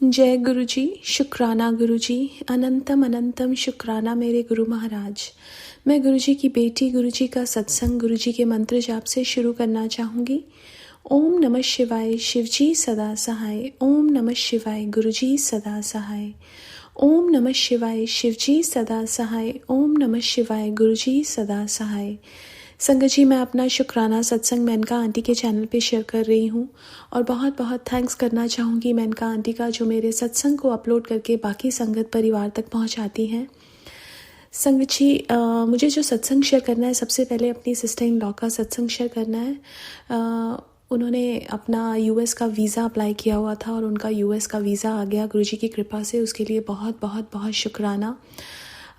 जय गुरु जी, शुक्राना गुरु जी, अनंतम अनंतम शुक्राना मेरे गुरु महाराज। मैं गुरु जी की बेटी गुरु जी का सत्संग गुरु जी के मंत्र जाप से शुरू करना चाहूँगी। ओम नमः शिवाय, शिव जी सदा सहाय। ओम नमः शिवाय, गुरु जी सदा सहाय। ओम नमः शिवाय, शिव जी सदा सहाय। ओम नमः शिवाय, गुरु जी सदा सहाय। संगत जी, मैं अपना शुक्राना सत्संग मेनका आंटी के चैनल पे शेयर कर रही हूँ और बहुत बहुत थैंक्स करना चाहूँगी मेनका आंटी का, जो मेरे सत्संग को अपलोड करके बाकी संगत परिवार तक पहुँचाती हैं। संगत जी, मुझे जो सत्संग शेयर करना है, सबसे पहले अपनी सिस्टर इन लॉ का सत्संग शेयर करना है। उन्होंने अपना यूएस का वीज़ा अप्लाई किया हुआ था और उनका यूएस का वीज़ा आ गया गुरुजी की कृपा से। उसके लिए बहुत बहुत बहुत शुक्राना।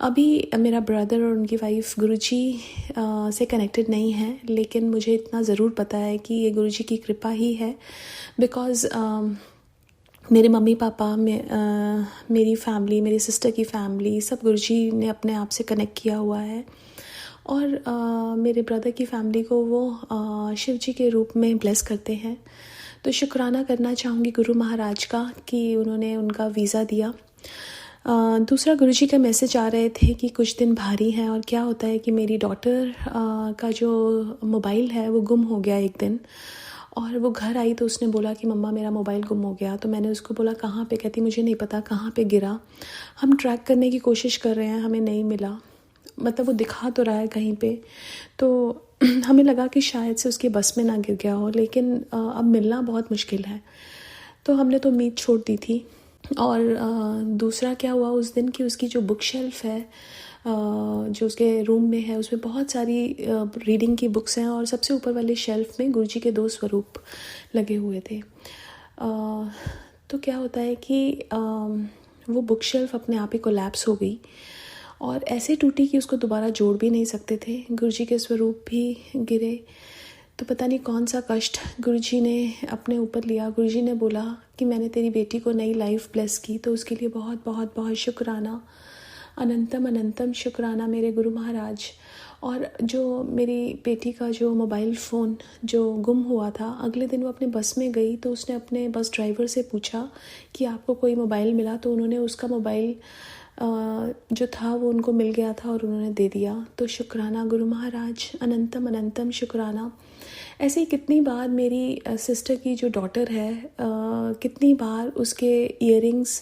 अभी मेरा ब्रदर और उनकी वाइफ गुरुजी से कनेक्टेड नहीं है, लेकिन मुझे इतना ज़रूर पता है कि ये गुरुजी की कृपा ही है। बिकॉज़ मेरे मम्मी पापा मेरी फैमिली, मेरी सिस्टर की फैमिली, सब गुरुजी ने अपने आप से कनेक्ट किया हुआ है। और मेरे ब्रदर की फैमिली को वो शिव जी के रूप में ब्लेस करते हैं। तो शुक्राना करना चाहूँगी गुरु महाराज का कि उन्होंने उनका वीज़ा दिया। दूसरा गुरुजी का मैसेज आ रहे थे कि कुछ दिन भारी हैं। और क्या होता है कि मेरी डॉटर का जो मोबाइल है वो गुम हो गया एक दिन, और वो घर आई तो उसने बोला कि मम्मा मेरा मोबाइल गुम हो गया। तो मैंने उसको बोला कहाँ पे? कहती मुझे नहीं पता कहाँ पे गिरा, हम ट्रैक करने की कोशिश कर रहे हैं, हमें नहीं मिला। मतलब वो दिखा तो रहा है कहीं पे, तो हमें लगा कि शायद से उसकी बस में ना गिर गया हो, लेकिन अब मिलना बहुत मुश्किल है। तो हमने तो उम्मीद छोड़ दी थी। और दूसरा क्या हुआ उस दिन कि उसकी जो बुक शेल्फ है जो उसके रूम में है, उसमें बहुत सारी रीडिंग की बुक्स हैं और सबसे ऊपर वाले शेल्फ में गुरुजी के 2 स्वरूप लगे हुए थे। तो क्या होता है कि वो बुक शेल्फ अपने आप ही कोलैप्स हो गई और ऐसे टूटी कि उसको दोबारा जोड़ भी नहीं सकते थे। गुरुजी के स्वरूप भी गिरे। तो पता नहीं कौन सा कष्ट गुरुजी ने अपने ऊपर लिया। गुरुजी ने बोला कि मैंने तेरी बेटी को नई लाइफ ब्लेस की, तो उसके लिए बहुत बहुत बहुत शुक्राना, अनंतम अनंतम शुक्राना मेरे गुरु महाराज। और जो मेरी बेटी का जो मोबाइल फ़ोन जो गुम हुआ था, अगले दिन वो अपने बस में गई तो उसने अपने बस ड्राइवर से पूछा कि आपको कोई मोबाइल मिला? तो उन्होंने उसका मोबाइल जो था वो उनको मिल गया था और उन्होंने दे दिया। तो शुक्राना गुरु महाराज, अनंतम अनंतम शुक्राना। ऐसे ही कितनी बार मेरी सिस्टर की जो डॉटर है, कितनी बार उसके इयररिंग्स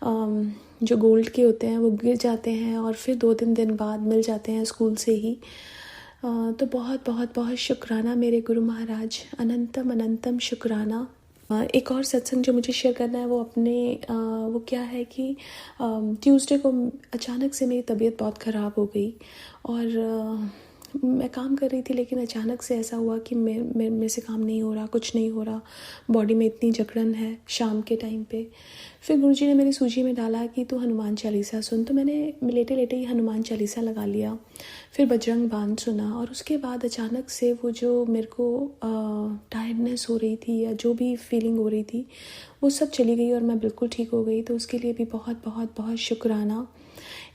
जो गोल्ड के होते हैं वो गिर जाते हैं और फिर 2-3 दिन बाद मिल जाते हैं स्कूल से ही। तो बहुत बहुत बहुत शुक्राना मेरे गुरु महाराज, अनंतम अनंतम शुक्राना। एक और सत्संग जो मुझे शेयर करना है वो वो क्या है कि ट्यूसडे को अचानक से मेरी तबीयत बहुत ख़राब हो गई और मैं काम कर रही थी, लेकिन अचानक से ऐसा हुआ कि मेरे से काम नहीं हो रहा, कुछ नहीं हो रहा, बॉडी में इतनी जकड़न है शाम के टाइम पे। फिर गुरुजी ने मेरी सूजी में डाला कि तू हनुमान चालीसा सुन। तो मैंने लेटे लेटे ही हनुमान चालीसा लगा लिया, फिर बजरंग बाण सुना और उसके बाद अचानक से वो जो मेरे को टायर्डनेस हो रही थी या जो भी फीलिंग हो रही थी वो सब चली गई और मैं बिल्कुल ठीक हो गई। तो उसके लिए भी बहुत बहुत बहुत शुक्राना।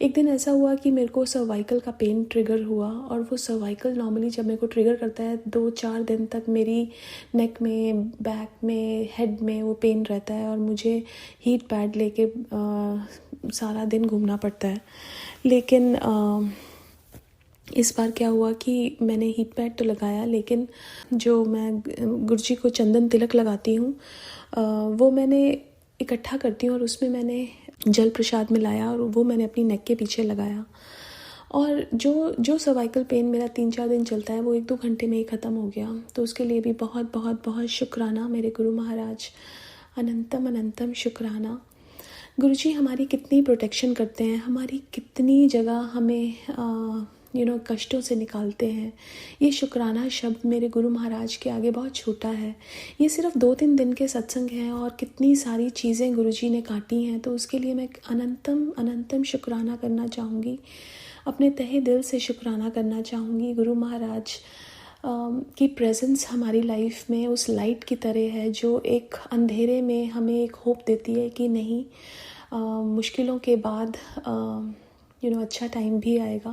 एक दिन ऐसा हुआ कि मेरे को सर्वाइकल का पेन ट्रिगर हुआ, और वो सर्वाइकल नॉर्मली जब मेरे को ट्रिगर करता है 2-4 दिन तक मेरी नेक में, बैक में, हेड में वो पेन रहता है और मुझे हीट पैड लेके सारा दिन घूमना पड़ता है। लेकिन इस बार क्या हुआ कि मैंने हीट पैड तो लगाया, लेकिन जो मैं गुरुजी को चंदन तिलक लगाती हूँ वो मैंने इकट्ठा करती हूँ और उसमें मैंने जल प्रसाद मिलाया और वो मैंने अपनी नेक के पीछे लगाया। और जो सर्वाइकल पेन मेरा 3-4 दिन चलता है वो 1-2 घंटे में ही ख़त्म हो गया। तो उसके लिए भी बहुत बहुत बहुत शुक्राना मेरे गुरु महाराज, अनंतम अनंतम शुक्राना। गुरुजी हमारी कितनी प्रोटेक्शन करते हैं, हमारी कितनी जगह हमें कष्टों से निकालते हैं। ये शुक्राना शब्द मेरे गुरु महाराज के आगे बहुत छोटा है। ये सिर्फ 2-3 दिन के सत्संग हैं और कितनी सारी चीज़ें गुरुजी ने काटी हैं। तो उसके लिए मैं अनंतम अनंतम शुक्राना करना चाहूँगी, अपने तहे दिल से शुक्राना करना चाहूँगी। गुरु महाराज की प्रेजेंस हमारी लाइफ में उस लाइट की तरह है जो एक अंधेरे में हमें एक होप देती है कि नहीं, मुश्किलों के बाद अच्छा टाइम भी आएगा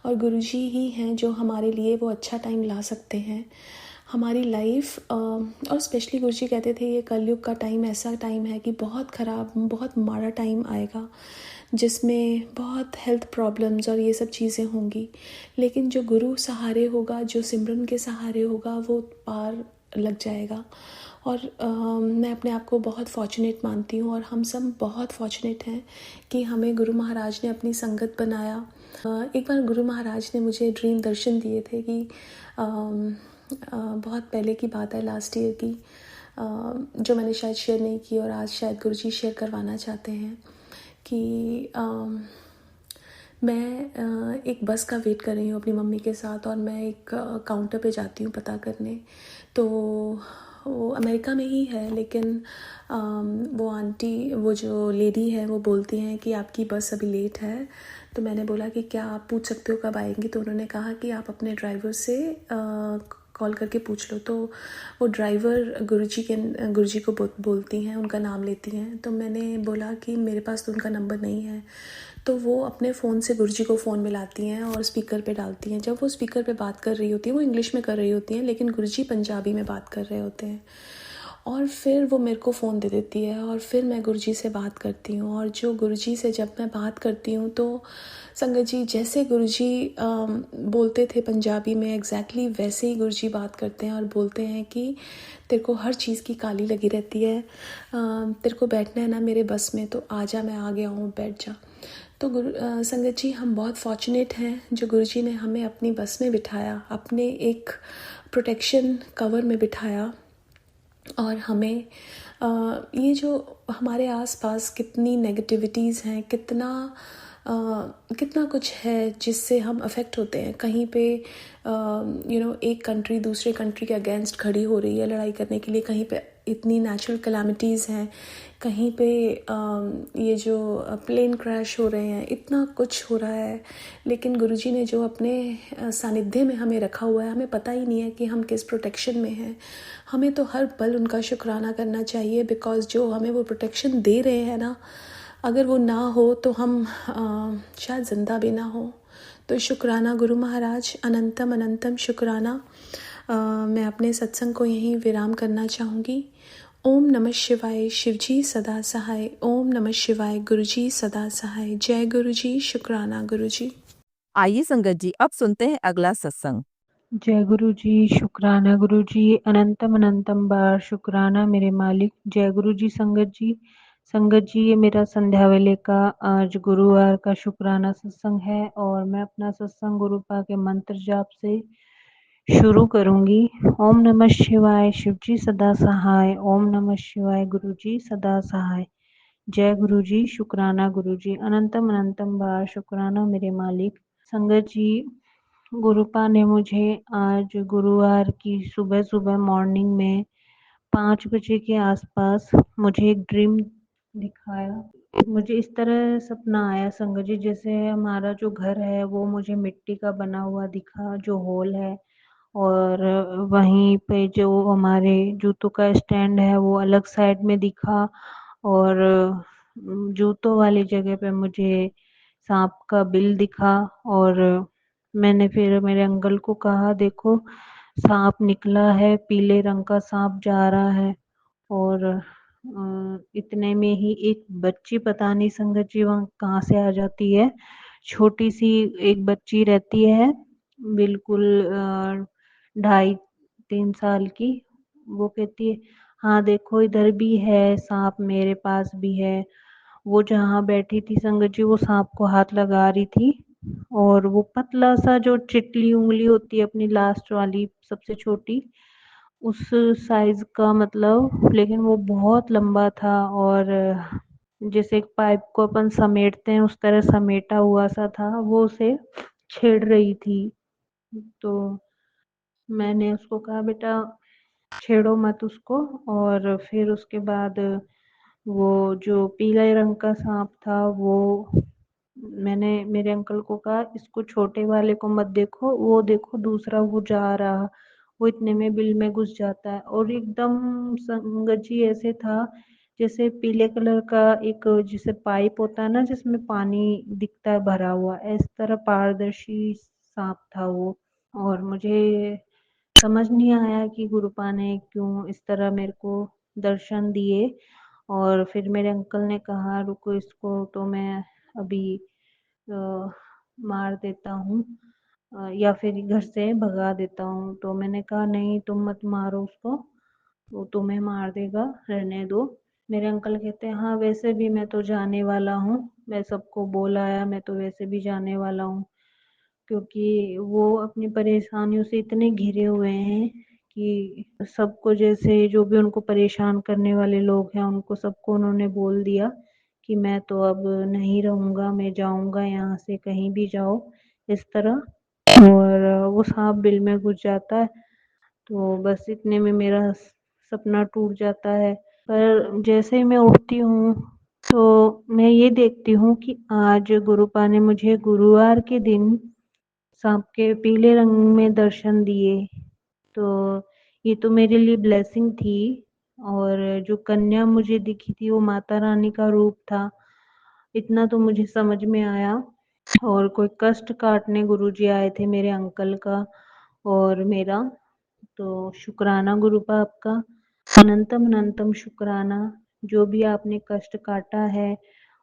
और गुरुजी ही हैं जो हमारे लिए वो अच्छा टाइम ला सकते हैं। हमारी लाइफ और स्पेशली गुरुजी कहते थे ये कलयुग का टाइम ऐसा टाइम है कि बहुत ख़राब, बहुत माड़ा टाइम आएगा जिसमें बहुत हेल्थ प्रॉब्लम्स और ये सब चीज़ें होंगी, लेकिन जो गुरु सहारे होगा, जो सिमरन के सहारे होगा, वो पार लग जाएगा। और मैं अपने आप को बहुत फॉर्चुनेट मानती हूँ और हम सब बहुत फॉर्चुनेट हैं कि हमें गुरु महाराज ने अपनी संगत बनाया। एक बार गुरु महाराज ने मुझे ड्रीम दर्शन दिए थे कि बहुत पहले की बात है, लास्ट ईयर की, जो मैंने शायद शेयर नहीं की और आज शायद गुरुजी शेयर करवाना चाहते हैं कि मैं एक बस का वेट कर रही हूँ अपनी मम्मी के साथ और मैं एक काउंटर पे जाती हूँ पता करने। तो वो अमेरिका में ही है, लेकिन वो आंटी, वो जो लेडी है, वो बोलती हैं कि आपकी बस अभी लेट है। तो मैंने बोला कि क्या आप पूछ सकते हो कब आएंगी? तो उन्होंने कहा कि आप अपने ड्राइवर से कॉल करके पूछ लो। तो वो ड्राइवर गुरुजी को बोलती हैं, उनका नाम लेती हैं। तो मैंने बोला कि मेरे पास तो उनका नंबर नहीं है। तो वो अपने फ़ोन से गुरुजी को फ़ोन मिलाती हैं और स्पीकर पे डालती हैं। जब वो स्पीकर पे बात कर रही होती हैं, वो इंग्लिश में कर रही होती हैं, लेकिन गुरुजी पंजाबी में बात कर रहे होते हैं। और फिर वो मेरे को फ़ोन दे देती है और फिर मैं गुरुजी से बात करती हूँ। और जो गुरुजी से जब मैं बात करती हूँ तो संगत जी, जैसे गुरुजी बोलते थे पंजाबी में, एग्जैक्टली वैसे ही गुरुजी बात करते हैं और बोलते हैं कि तेरे को हर चीज़ की काली लगी रहती है, तेरे को बैठना है ना मेरे बस में, तो आजा, मैं आ गया हूँ, बैठ जा। तो संगत जी, हम बहुत फॉर्चुनेट हैं जो गुरुजी ने हमें अपनी बस में बिठाया, अपने एक प्रोटेक्शन कवर में बिठाया। और हमें ये जो हमारे आसपास कितनी नेगेटिविटीज़ हैं, कितना कुछ है जिससे हम अफेक्ट होते हैं। कहीं पे एक कंट्री दूसरे कंट्री के अगेंस्ट खड़ी हो रही है लड़ाई करने के लिए, कहीं पे इतनी नेचुरल कैलामिटीज़ हैं, कहीं पे ये जो प्लेन क्रैश हो रहे हैं, इतना कुछ हो रहा है। लेकिन गुरुजी ने जो अपने सानिध्य में हमें रखा हुआ है, हमें पता ही नहीं है कि हम किस प्रोटेक्शन में हैं। हमें तो हर पल उनका शुक्राना करना चाहिए, बिकॉज़ जो हमें वो प्रोटेक्शन दे रहे हैं ना, अगर वो ना हो तो हम शायद ज़िंदा भी ना हो। तो शुक्राना गुरु महाराज, अनंतम अनंतम शुक्राना। मैं अपने सत्संग को यहीं विराम करना चाहूँगी। ओम नमः शिवाय, शिवजी सदा सहाय। ओम नमः शिवाय, गुरुजी सदा सहाय। जय गुरुजी, शुक्राना गुरुजी। आइए संगत जी, अब सुनते हैं अगला सत्संग। जय गुरु जी, शुक्राना गुरु जी, अनंतम अनंतम बार शुक्राना मेरे मालिक। जय गुरु जी संगत जी, ये मेरा संध्या वेले का आज गुरुवार का शुक्राना सत्संग है और मैं अपना सत्संग गुरुपा के मंत्र जाप से शुरू करूंगी। ओम नमः शिवाय, शिवजी सदा सहाय। ओम नमः शिवाय, गुरु जी सदा सहाय। जय गुरु जी, शुक्राना गुरु जी, अनंतम अनंतम बार शुक्राना मेरे मालिक। संगत जी, गुरुपा ने मुझे आज गुरुवार की सुबह सुबह मॉर्निंग में 5 बजे के आसपास मुझे एक ड्रीम दिखाया। मुझे इस तरह सपना आया संगत जी, जैसे हमारा जो घर है वो मुझे मिट्टी का बना हुआ दिखा, जो हॉल है, और वहीं पे जो हमारे जूतों का स्टैंड है वो अलग साइड में दिखा, और जूतों वाली जगह पे मुझे सांप का बिल दिखा। और मैंने फिर मेरे अंकल को कहा, देखो सांप निकला है, पीले रंग का सांप जा रहा है। और इतने में ही एक बच्ची, पता नहीं संगत जी वहाँ कहाँ से आ जाती है, छोटी सी एक बच्ची रहती है, बिल्कुल 2.5-3 साल की। वो कहती है, हाँ देखो इधर भी है सांप, मेरे पास भी है। वो जहाँ बैठी थी संगत जी, वो सांप को हाथ लगा रही थी, और वो पतला सा जो चिटली उंगली होती है अपनी लास्ट वाली सबसे छोटी, उस साइज का मतलब, लेकिन वो बहुत लंबा था, और जैसे एक पाइप को अपन समेटते हैं उस तरह समेटा हुआ सा था। वो उसे छेड़ रही थी। तो मैंने उसको कहा, बेटा छेड़ो मत उसको। और फिर उसके बाद वो जो पीले रंग का सांप था, वो मैंने मेरे अंकल को कहा, इसको छोटे वाले को मत देखो, वो देखो दूसरा वो जा रहा, वो इतने में बिल में घुस जाता है। और एकदम संगत जी ऐसे था जैसे पीले कलर का एक जैसे पाइप होता है ना जिसमें पानी दिखता है भरा हुआ, इस तरह पारदर्शी सांप था वो। और मुझे समझ नहीं आया कि गुरुपा ने क्यों इस तरह मेरे को दर्शन दिए। और फिर मेरे अंकल ने कहा रुको इसको तो मैं अभी मार देता हूँ या फिर घर से भगा देता हूँ। तो मैंने कहा नहीं तुम मत मारो उसको, वो तुम्हें मार देगा, रहने दो। मेरे अंकल कहते हैं हाँ वैसे भी मैं तो जाने वाला हूँ, मैं सबको बोल आया, मैं तो वैसे भी जाने वाला हूँ। क्योंकि वो अपनी परेशानियों से इतने घिरे हुए हैं कि सबको, जैसे जो भी उनको परेशान करने वाले लोग हैं उनको सबको उन्होंने बोल दिया कि मैं तो अब नहीं रहूँगा, मैं जाऊँगा यहाँ से, कहीं भी जाओ, इस तरह। और वो सांप बिल में घुस जाता है। तो बस इतने में मेरा सपना टूट जाता है। पर जैसे ही मैं उठती हूँ तो मैं ये देखती हूँ कि आज गुरुपा ने मुझे गुरुवार के दिन सांप के पीले रंग में दर्शन दिए। तो ये तो मेरे लिए ब्लेसिंग थी। और जो कन्या मुझे दिखी थी वो माता रानी का रूप था, इतना तो मुझे समझ में आया। और कोई कष्ट काटने गुरुजी आए थे मेरे अंकल का और मेरा। तो शुक्राना गुरुपा आपका, अनंतम अनंतम शुक्राना। जो भी आपने कष्ट काटा है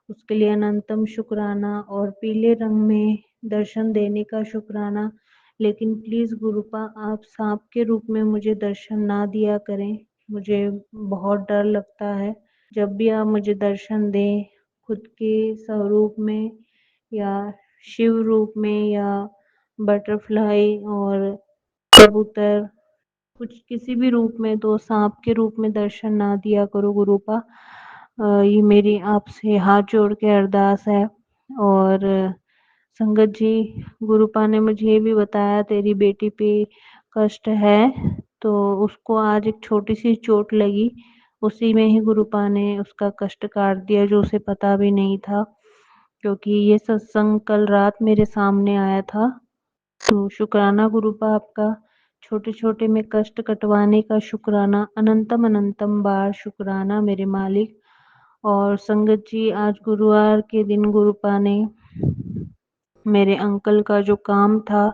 उसके लिए अनंतम शुक्राना और पीले रंग में दर्शन देने का शुक्राना। लेकिन प्लीज़ गुरुपा आप सांप के रूप में मुझे दर्शन ना दिया करें, मुझे बहुत डर लगता है। जब भी आप मुझे दर्शन दें खुद के स्वरूप में या शिव रूप में या बटरफ्लाई और कबूतर, कुछ किसी भी रूप में, तो सांप के रूप में दर्शन ना दिया करो गुरुपा। ये मेरी आपसे हाथ जोड़ के अरदास है। और संगत जी, गुरुपा ने मुझे ये भी बताया तेरी बेटी पे कष्ट है, तो उसको आज एक छोटी सी चोट लगी, उसी में ही गुरुपा ने उसका कष्ट काट दिया जो उसे पता भी नहीं था। क्योंकि ये सत्संग कल रात मेरे सामने आया था। तो शुक्राना गुरुपा आपका, छोटे-छोटे में कष्ट कटवाने का शुक्राना, अनंतम अनंतम बार शुक्राना मेरे मालिक। और संगत जी, आज गुरुवार के दिन गुरुपा ने मेरे अंकल का जो काम था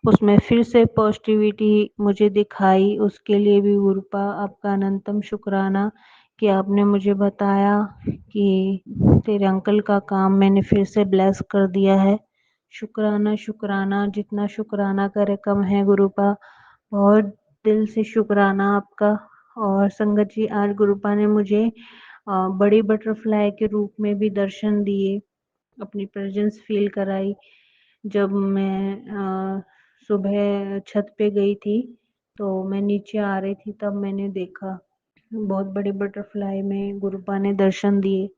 उसमें फिर से पॉजिटिविटी मुझे दिखाई, उसके लिए भी गुरुपा आपका अनंतम शुक्राना कि आपने मुझे बताया कि तेरे अंकल का काम मैंने फिर से ब्लेस कर दिया है। शुक्राना शुक्राना, जितना शुक्राना करे कम है गुरुपा, बहुत दिल से शुक्राना आपका। और संगत जी, आज गुरुपा ने मुझे बड़ी बटरफ्लाई के रूप में भी दर्शन दिए, अपनी प्रेजेंस फील कराई। जब मैं सुबह छत पे गई थी तो मैं नीचे आ रही थी तब मैंने देखा बहुत बड़ी बटरफ्लाई में गुरुपा ने दर्शन दिए।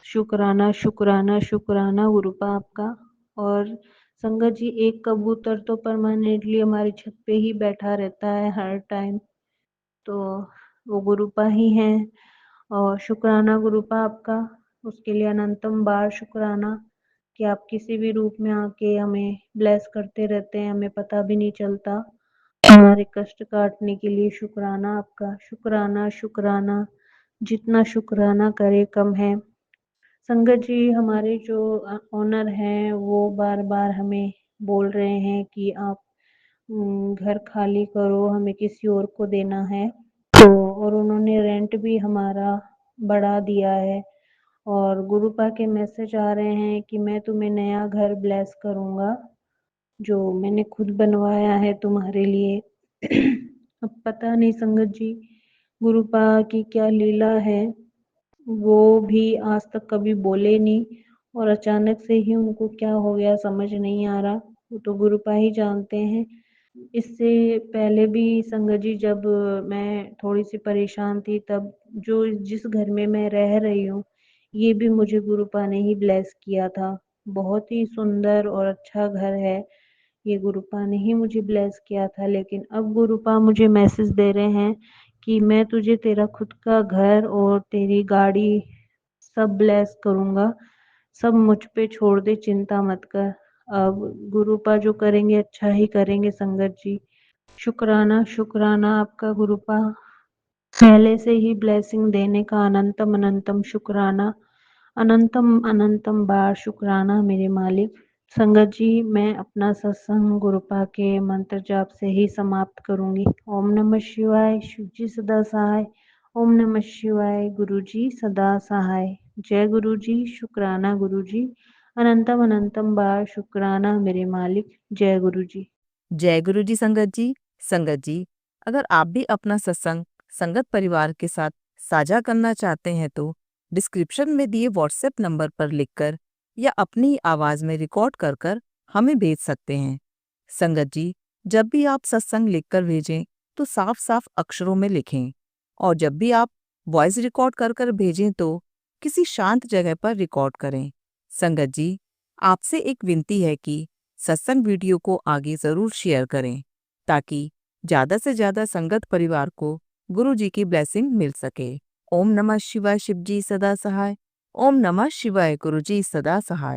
शुक्राना शुक्राना शुक्राना गुरुपा आपका। और संगत जी, एक कबूतर तो परमानेंटली हमारी छत पे ही बैठा रहता है हर टाइम, तो वो गुरुपा ही हैं। और शुक्राना गुरुपा आपका, उसके लिए अनंतम बार शुक्राना कि आप किसी भी रूप में आके हमें ब्लेस करते रहते हैं, हमें पता भी नहीं चलता। हमारे कष्ट काटने के लिए शुक्राना आपका, शुक्राना शुक्राना, जितना शुक्राना करे कम है। संगत जी, हमारे जो ओनर हैं वो बार बार हमें बोल रहे हैं कि आप घर खाली करो, हमें किसी और को देना है। तो और उन्होंने रेंट भी हमारा बढ़ा दिया है। और गुरुपा के मैसेज आ रहे हैं कि मैं तुम्हें नया घर ब्लेस करूँगा, जो मैंने खुद बनवाया है तुम्हारे लिए। अब पता नहीं संगत जी, गुरुपा की क्या लीला है, वो भी आज तक कभी बोले नहीं और अचानक से ही उनको क्या हो गया समझ नहीं आ रहा, वो तो गुरुपा ही जानते हैं। इससे पहले भी संगत जी, जब मैं थोड़ी सी परेशान थी तब जो जिस घर में मैं रह रही हूँ ये भी मुझे गुरुपा ने ही ब्लेस किया था। बहुत ही सुंदर और अच्छा घर है, ये गुरुपा ने ही मुझे ब्लेस किया था। लेकिन अब गुरुपा मुझे मैसेज दे रहे हैं कि मैं तुझे तेरा खुद का घर और तेरी गाड़ी सब ब्लेस करूँगा, सब मुझ पे छोड़ दे, चिंता मत कर। अब गुरुपा जो करेंगे अच्छा ही करेंगे संगत जी। शुक्राना शुक्राना आपका गुरुपा, पहले से ही ब्लेसिंग देने का अनंतम अनंतम शुक्राना, अनंतम अनंतम बार शुक्राना मेरे मालिक। संगत जी, मैं अपना सत्संग गुरुपा के मंत्र जाप से ही समाप्त करूंगी। ओम नमः शिवाय, शिव जी सदा सहाय। ओम नमः शिवाय, गुरु जी सदा सहाय। जय गुरु जी, शुक्राना गुरु जी, अनंतम अनंतम बार शुक्राना मेरे मालिक। जय गुरु जी। जय गुरु जी संगत जी। संगत जी, अगर आप भी अपना सत्संग संगत परिवार के साथ साझा करना चाहते हैं तो डिस्क्रिप्शन में दिए व्हाट्सएप नंबर पर लिखकर या अपनी आवाज में रिकॉर्ड कर कर हमें भेज सकते हैं। संगत जी, जब भी आप सत्संग लिखकर भेजें तो साफ साफ अक्षरों में लिखें और जब भी आप वॉइस रिकॉर्ड कर कर भेजें तो किसी शांत जगह पर रिकॉर्ड करें। संगत जी, आपसे एक विनती है कि सत्संग वीडियो को आगे जरूर शेयर करें ताकि ज्यादा से ज्यादा संगत परिवार को गुरु जी की ब्लेसिंग मिल सके। ओम नमः शिवाय, शिव जी सदा सहाय। ओम नमः शिवाय, गुरु जी सदा सहाय।